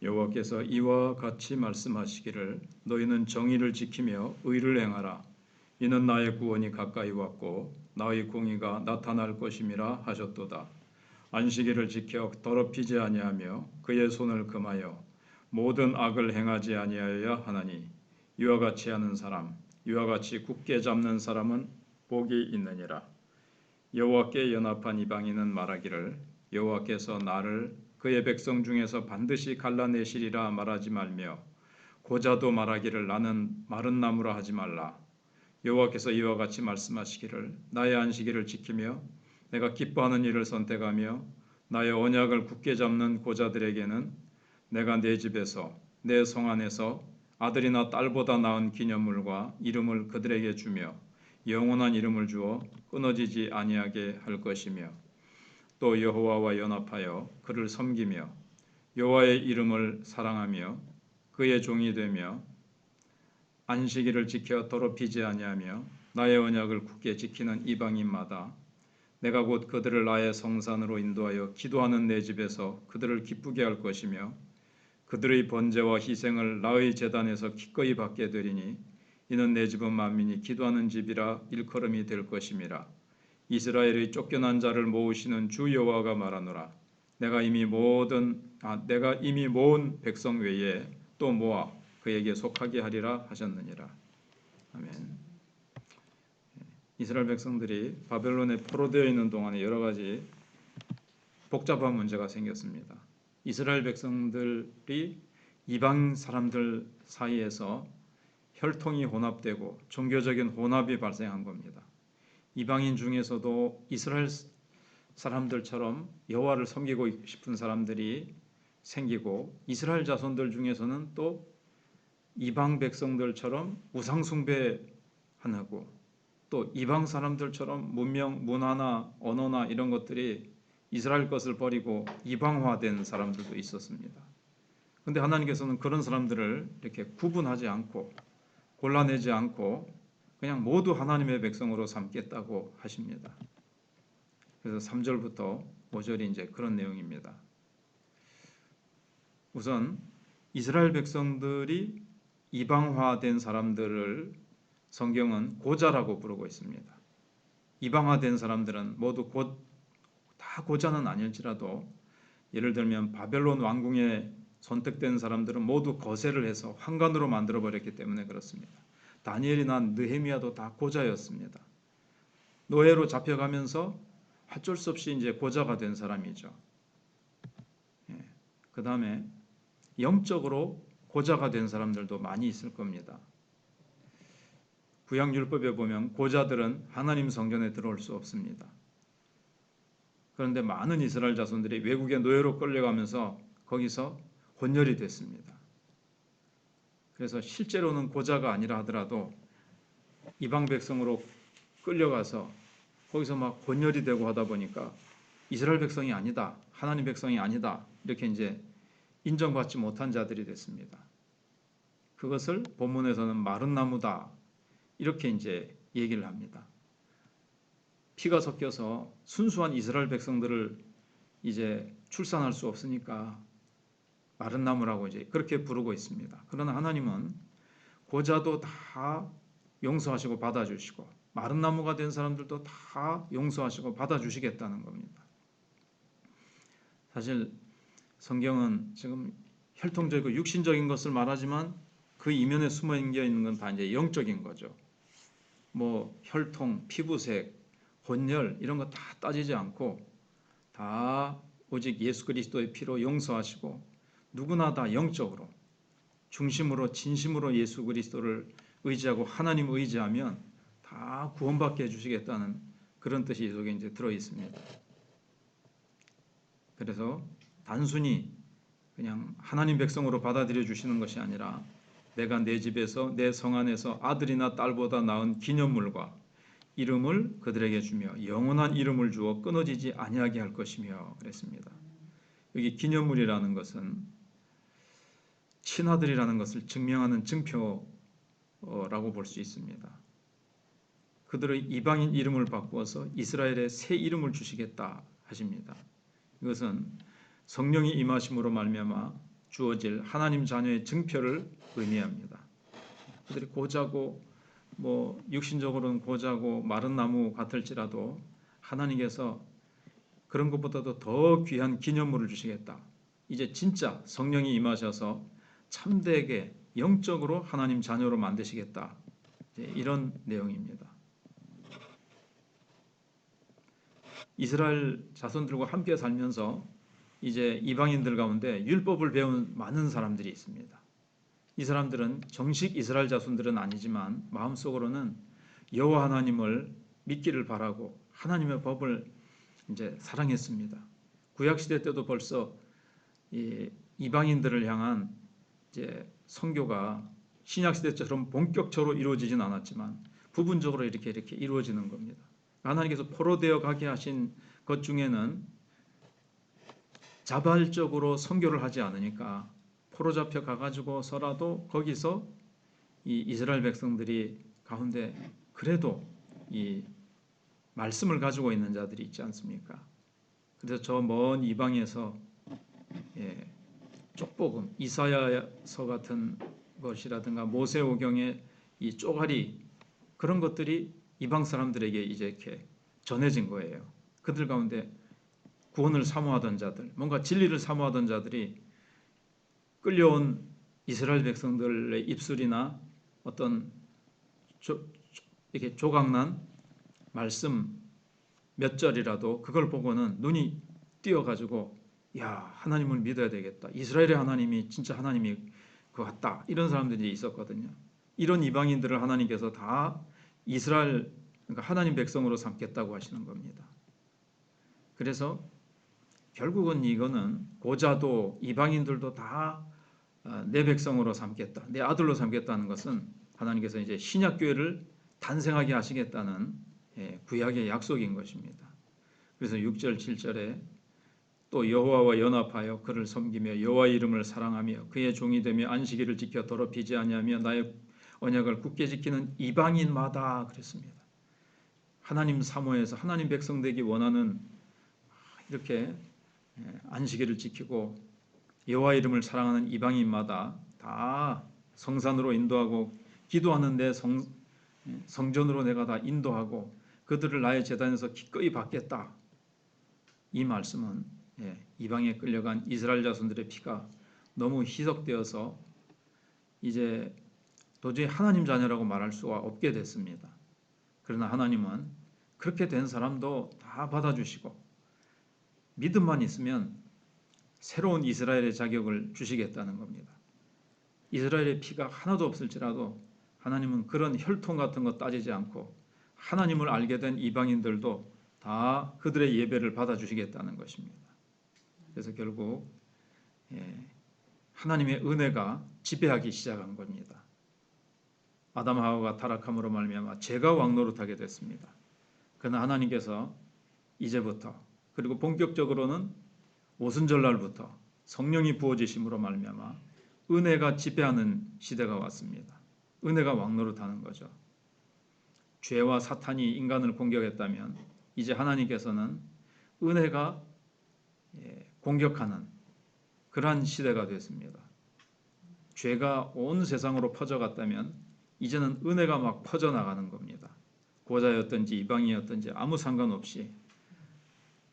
여호와께서 이와 같이 말씀하시기를 너희는 정의를 지키며 의를 행하라. 이는 나의 구원이 가까이 왔고 나의 공의가 나타날 것임이라 하셨도다. 안식일을 지켜 더럽히지 아니하며 그의 손을 금하여 모든 악을 행하지 아니하여야 하나니 이와 같이 하는 사람 이와 같이 굳게 잡는 사람은 복이 있느니라. 여호와께 연합한 이방인은 말하기를 여호와께서 나를 그의 백성 중에서 반드시 갈라내시리라 말하지 말며 고자도 말하기를 나는 마른 나무라 하지 말라. 여호와께서 이와 같이 말씀하시기를 나의 안식일을 지키며 내가 기뻐하는 일을 선택하며 나의 언약을 굳게 잡는 고자들에게는 내가 내 집에서 내 성 안에서 아들이나 딸보다 나은 기념물과 이름을 그들에게 주며 영원한 이름을 주어 끊어지지 아니하게 할 것이며 또 여호와와 연합하여 그를 섬기며 여호와의 이름을 사랑하며 그의 종이 되며 안식일을 지켜 더럽히지 아니하며 나의 언약을 굳게 지키는 이방인마다 내가 곧 그들을 나의 성산으로 인도하여 기도하는 내 집에서 그들을 기쁘게 할 것이며 그들의 번제와 희생을 나의 제단에서 기꺼이 받게 되리니 이는 내 집은 만민이 기도하는 집이라 일컬음이 될 것임이라. 이스라엘의 쫓겨난 자를 모으시는 주 여호와가 말하노라. 내가 이미 모은 백성 외에 또 모아 그에게 속하게 하리라 하셨느니라. 아멘. 이스라엘 백성들이 바벨론에 포로되어 있는 동안에 여러 가지 복잡한 문제가 생겼습니다. 이스라엘 백성들이 이방 사람들 사이에서 혈통이 혼합되고 종교적인 혼합이 발생한 겁니다. 이방인 중에서도 이스라엘 사람들처럼 여호와를 섬기고 싶은 사람들이 생기고 이스라엘 자손들 중에서는 또 이방 백성들처럼 우상 숭배하고 또 이방 사람들처럼 문명, 문화나 언어나 이런 것들이 이스라엘 것을 버리고 이방화된 사람들도 있었습니다. 그런데 하나님께서는 그런 사람들을 이렇게 구분하지 않고 골라내지 않고 그냥 모두 하나님의 백성으로 삼겠다고 하십니다. 그래서 3절부터 5절이 이제 그런 내용입니다. 우선 이스라엘 백성들이 이방화된 사람들을 성경은 고자라고 부르고 있습니다. 이방화된 사람들은 모두 다 고자는 아닐지라도 예를 들면 바벨론 왕궁에 선택된 사람들은 모두 거세를 해서 환관으로 만들어 버렸기 때문에 그렇습니다. 다니엘이나 느헤미야도 다 고자였습니다. 노예로 잡혀가면서 어쩔 수 없이 이제 고자가 된 사람이죠. 그 다음에 영적으로 고자가 된 사람들도 많이 있을 겁니다. 구약율법에 보면 고자들은 하나님 성전에 들어올 수 없습니다. 그런데 많은 이스라엘 자손들이 외국의 노예로 끌려가면서 거기서 혼혈이 됐습니다. 그래서 실제로는 고자가 아니라 하더라도 이방 백성으로 끌려가서 거기서 막 혼혈이 되고 하다 보니까 이스라엘 백성이 아니다, 하나님 백성이 아니다 이렇게 이제 인정받지 못한 자들이 됐습니다. 그것을 본문에서는 마른 나무다 이렇게 이제 얘기를 합니다. 피가 섞여서 순수한 이스라엘 백성들을 이제 출산할 수 없으니까 마른 나무라고 이제 그렇게 부르고 있습니다. 그러나 하나님은 고자도 다 용서하시고 받아주시고 마른 나무가 된 사람들도 다 용서하시고 받아주시겠다는 겁니다. 사실 성경은 지금 혈통적이고 육신적인 것을 말하지만 그 이면에 숨어 있는 건 다 이제 영적인 거죠. 뭐 혈통, 피부색, 혼혈 이런 거 다 따지지 않고 다 오직 예수 그리스도의 피로 용서하시고 누구나 다 영적으로 중심으로 진심으로 예수 그리스도를 의지하고 하나님 의지하면 다 구원받게 해주시겠다는 그런 뜻이 이 속에 이제 들어 있습니다. 그래서 단순히 그냥 하나님 백성으로 받아들여 주시는 것이 아니라 내가 내 집에서 내 성 안에서 아들이나 딸보다 나은 기념물과 이름을 그들에게 주며 영원한 이름을 주어 끊어지지 아니하게 할 것이며 그랬습니다. 여기 기념물이라는 것은 친아들이라는 것을 증명하는 증표라고 볼 수 있습니다. 그들의 이방인 이름을 바꾸어서 이스라엘의 새 이름을 주시겠다 하십니다. 이것은 성령이 임하심으로 말미암아 주어질 하나님 자녀의 증표를 의미합니다. 그들이 고자고 육신적으로는 고자고 마른 나무 같을지라도 하나님께서 그런 것보다도 더 귀한 기념물을 주시겠다. 이제 진짜 성령이 임하셔서 참되게 영적으로 하나님 자녀로 만드시겠다. 이런 내용입니다. 이스라엘 자손들과 함께 살면서 이제 이방인들 가운데 율법을 배운 많은 사람들이 있습니다. 이 사람들은 정식 이스라엘 자손들은 아니지만 마음속으로는 여호와 하나님을 믿기를 바라고 하나님의 법을 이제 사랑했습니다. 구약 시대 때도 벌써 이방인들을 향한 이제 선교가 신약 시대처럼 본격적으로 이루어지진 않았지만 부분적으로 이렇게 이루어지는 겁니다. 하나님께서 포로되어 가게 하신 것 중에는 자발적으로 선교를 하지 않으니까 포로 잡혀 가가지고서라도 거기서 이 이스라엘 백성들이 가운데 그래도 이 말씀을 가지고 있는 자들이 있지 않습니까? 그래서 저 먼 이방에서 쪽복음, 이사야서 같은 것이라든가 모세오경의 이 쪼가리 그런 것들이 이방 사람들에게 이제 이렇게 전해진 거예요. 그들 가운데 구원을 사모하던 자들, 뭔가 진리를 사모하던 자들이 끌려온 이스라엘 백성들의 입술이나 어떤 이렇게 조각난 말씀 몇 절이라도 그걸 보고는 눈이 띄어가지고 야 하나님을 믿어야 되겠다. 이스라엘의 하나님이 진짜 하나님이 그 같다. 이런 사람들이 있었거든요. 이런 이방인들을 하나님께서 다 이스라엘 그러니까 하나님 백성으로 삼겠다고 하시는 겁니다. 그래서 결국은 이거는 고자도 이방인들도 다 내 백성으로 삼겠다, 내 아들로 삼겠다는 것은 하나님께서 이제 신약 교회를 탄생하게 하시겠다는 구약의 약속인 것입니다. 그래서 6절 7절에 또 여호와와 연합하여 그를 섬기며 여호와 이름을 사랑하며 그의 종이 되며 안식일을 지켜 더럽히지 아니하며 나의 언약을 굳게 지키는 이방인마다 그랬습니다. 하나님 사모해서 하나님 백성 되기 원하는 이렇게 안식일을 지키고 여호와 이름을 사랑하는 이방인마다 다 성산으로 인도하고 기도하는 데 성전으로 내가 다 인도하고 그들을 나의 제단에서 기꺼이 받겠다. 이 말씀은 이방에 끌려간 이스라엘 자손들의 피가 너무 희석되어서 이제 도저히 하나님 자녀라고 말할 수가 없게 됐습니다. 그러나 하나님은 그렇게 된 사람도 다 받아주시고 믿음만 있으면 새로운 이스라엘의 자격을 주시겠다는 겁니다. 이스라엘의 피가 하나도 없을지라도 하나님은 그런 혈통 같은 거 따지지 않고 하나님을 알게 된 이방인들도 다 그들의 예배를 받아주시겠다는 것입니다. 그래서 결국 하나님의 은혜가 지배하기 시작한 겁니다. 아담 하와가 타락함으로 말미암아 죄가 왕노릇하게 됐습니다. 그러나 하나님께서 이제부터 그리고 본격적으로는 오순절날부터 성령이 부어지심으로 말미암아 은혜가 지배하는 시대가 왔습니다. 은혜가 왕노릇하는 거죠. 죄와 사탄이 인간을 공격했다면 이제 하나님께서는 은혜가 공격하는 그러한 시대가 됐습니다. 죄가 온 세상으로 퍼져갔다면 이제는 은혜가 막 퍼져나가는 겁니다. 고자였든지 이방이었든지 아무 상관없이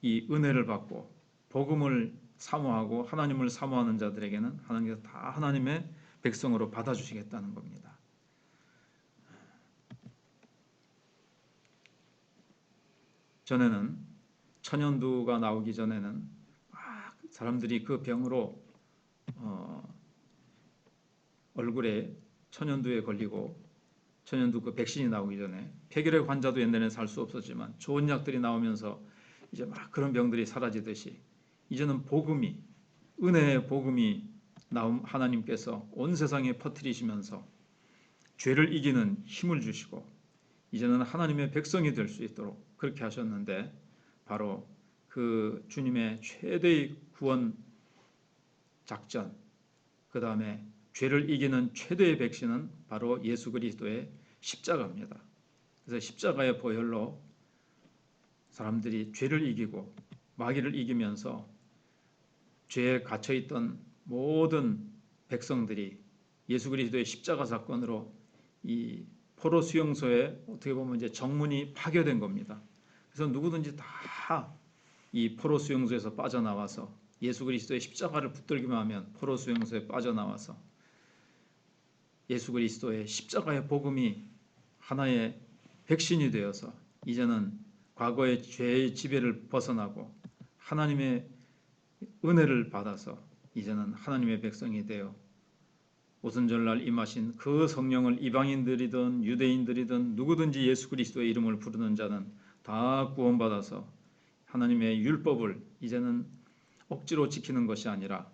이 은혜를 받고 복음을 사모하고 하나님을 사모하는 자들에게는 하나님께서 다 하나님의 백성으로 받아주시겠다는 겁니다. 전에는 천연두가 나오기 전에는 사람들이 그 병으로 얼굴에 천연두에 걸리고 천연두 그 백신이 나오기 전에 폐결핵 환자도 옛날에는 살 수 없었지만 좋은 약들이 나오면서 이제 막 그런 병들이 사라지듯이 이제는 복음이 은혜의 복음이 나온 하나님께서 온 세상에 퍼뜨리시면서 죄를 이기는 힘을 주시고 이제는 하나님의 백성이 될 수 있도록 그렇게 하셨는데 바로 그 주님의 최대의 구원 작전 그 다음에 죄를 이기는 최대의 백신은 바로 예수 그리스도의 십자가입니다. 그래서 십자가의 보혈로 사람들이 죄를 이기고 마귀를 이기면서 죄에 갇혀있던 모든 백성들이 예수 그리스도의 십자가 사건으로 이 포로 수용소에 어떻게 보면 이제 정문이 파괴된 겁니다. 그래서 누구든지 다 이 포로 수용소에서 빠져나와서 예수 그리스도의 십자가를 붙들기만 하면 포로 수용소에 빠져나와서 예수 그리스도의 십자가의 복음이 하나의 백신이 되어서 이제는 과거의 죄의 지배를 벗어나고 하나님의 은혜를 받아서 이제는 하나님의 백성이 되어 오순절날 임하신 그 성령을 이방인들이든 유대인들이든 누구든지 예수 그리스도의 이름을 부르는 자는 다 구원받아서 하나님의 율법을 이제는 억지로 지키는 것이 아니라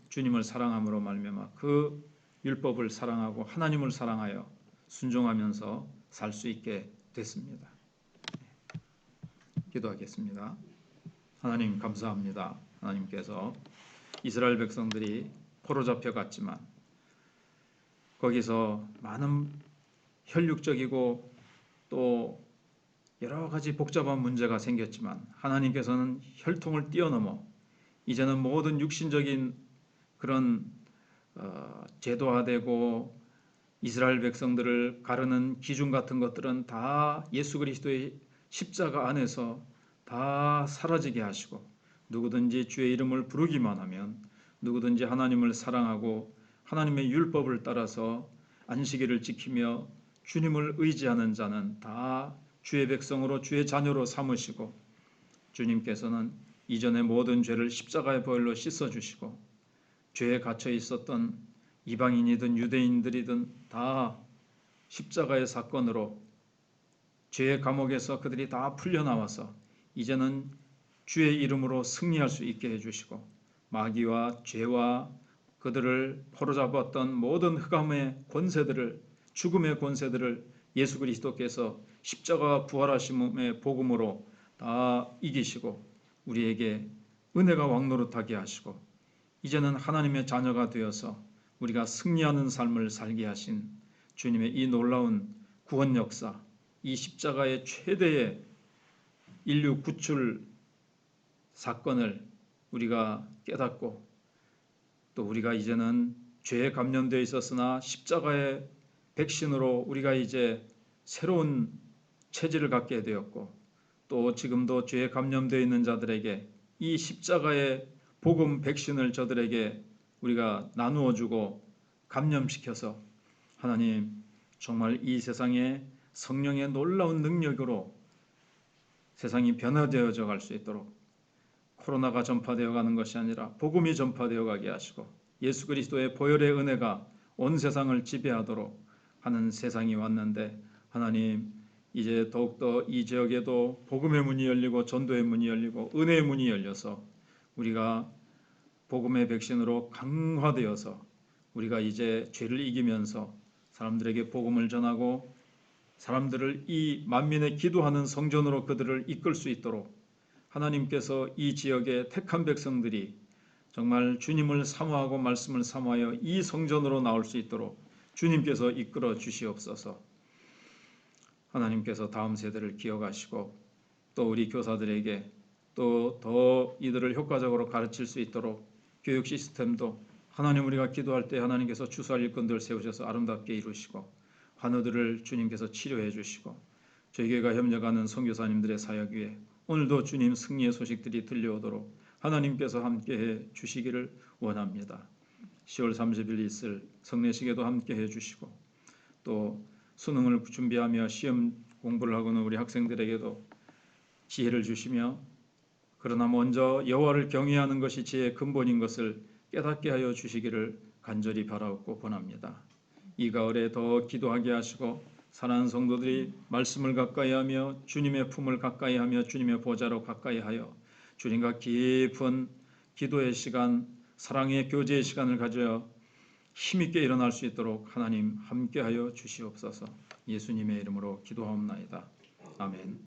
주님을 사랑함으로 말미암아 그 율법을 사랑하고 하나님을 사랑하여 순종하면서 살 수 있게 됐습니다. 기도하겠습니다. 하나님 감사합니다. 하나님께서 이스라엘 백성들이 포로 잡혀갔지만 거기서 많은 혈육적이고 또 여러 가지 복잡한 문제가 생겼지만 하나님께서는 혈통을 뛰어넘어 이제는 모든 육신적인 그런 제도화되고 이스라엘 백성들을 가르는 기준 같은 것들은 다 예수 그리스도의 십자가 안에서 다 사라지게 하시고 누구든지 주의 이름을 부르기만 하면 누구든지 하나님을 사랑하고 하나님의 율법을 따라서 안식일을 지키며 주님을 의지하는 자는 다 주의 백성으로 주의 자녀로 삼으시고 주님께서는 이전의 모든 죄를 십자가의 보혈로 씻어주시고 죄에 갇혀 있었던 이방인이든 유대인들이든 다 십자가의 사건으로 죄의 감옥에서 그들이 다 풀려나와서 이제는 주의 이름으로 승리할 수 있게 해주시고 마귀와 죄와 그들을 포로잡았던 모든 흑암의 권세들을 죽음의 권세들을 예수 그리스도께서 십자가 부활하심의 복음으로 다 이기시고 우리에게 은혜가 왕노릇하게 하시고 이제는 하나님의 자녀가 되어서 우리가 승리하는 삶을 살게 하신 주님의 이 놀라운 구원 역사, 이 십자가의 최대의 인류 구출 사건을 우리가 깨닫고 또 우리가 이제는 죄에 감염되어 있었으나 십자가의 백신으로 우리가 이제 새로운 체질을 갖게 되었고 또 지금도 죄에 감염되어 있는 자들에게 이 십자가의 복음 백신을 저들에게 우리가 나누어 주고 감염시켜서 하나님 정말 이 세상에 성령의 놀라운 능력으로 세상이 변화되어져 갈 수 있도록 코로나가 전파되어 가는 것이 아니라 복음이 전파되어 가게 하시고 예수 그리스도의 보혈의 은혜가 온 세상을 지배하도록 하는 세상이 왔는데 하나님 이제 더욱더 이 지역에도 복음의 문이 열리고 전도의 문이 열리고 은혜의 문이 열려서 우리가 복음의 백신으로 강화되어서 우리가 이제 죄를 이기면서 사람들에게 복음을 전하고 사람들을 이 만민의 기도하는 성전으로 그들을 이끌 수 있도록 하나님께서 이 지역의 택한 백성들이 정말 주님을 사모하고 말씀을 사모하여 이 성전으로 나올 수 있도록 주님께서 이끌어 주시옵소서. 하나님께서 다음 세대를 기억하시고 또 우리 교사들에게 또 더 이들을 효과적으로 가르칠 수 있도록 교육 시스템도 하나님 우리가 기도할 때 하나님께서 주수할 일꾼들 세우셔서 아름답게 이루시고 환우들을 주님께서 치료해 주시고 저희 교회가 협력하는 선교사님들의 사역 위에 오늘도 주님 승리의 소식들이 들려오도록 하나님께서 함께해 주시기를 원합니다. 10월 30일 있을 성례식에도 함께해 주시고 또 수능을 준비하며 시험 공부를 하고는 우리 학생들에게도 지혜를 주시며 그러나 먼저 여호와를 경외하는 것이 지혜의 근본인 것을 깨닫게 하여 주시기를 간절히 바라옵고 권합니다. 이 가을에 더 기도하게 하시고 사랑하는 성도들이 말씀을 가까이하며 주님의 품을 가까이하며 주님의 보좌로 가까이하여 주님과 깊은 기도의 시간, 사랑의 교제의 시간을 가져 힘있게 일어날 수 있도록 하나님 함께하여 주시옵소서. 예수님의 이름으로 기도하옵나이다. 아멘.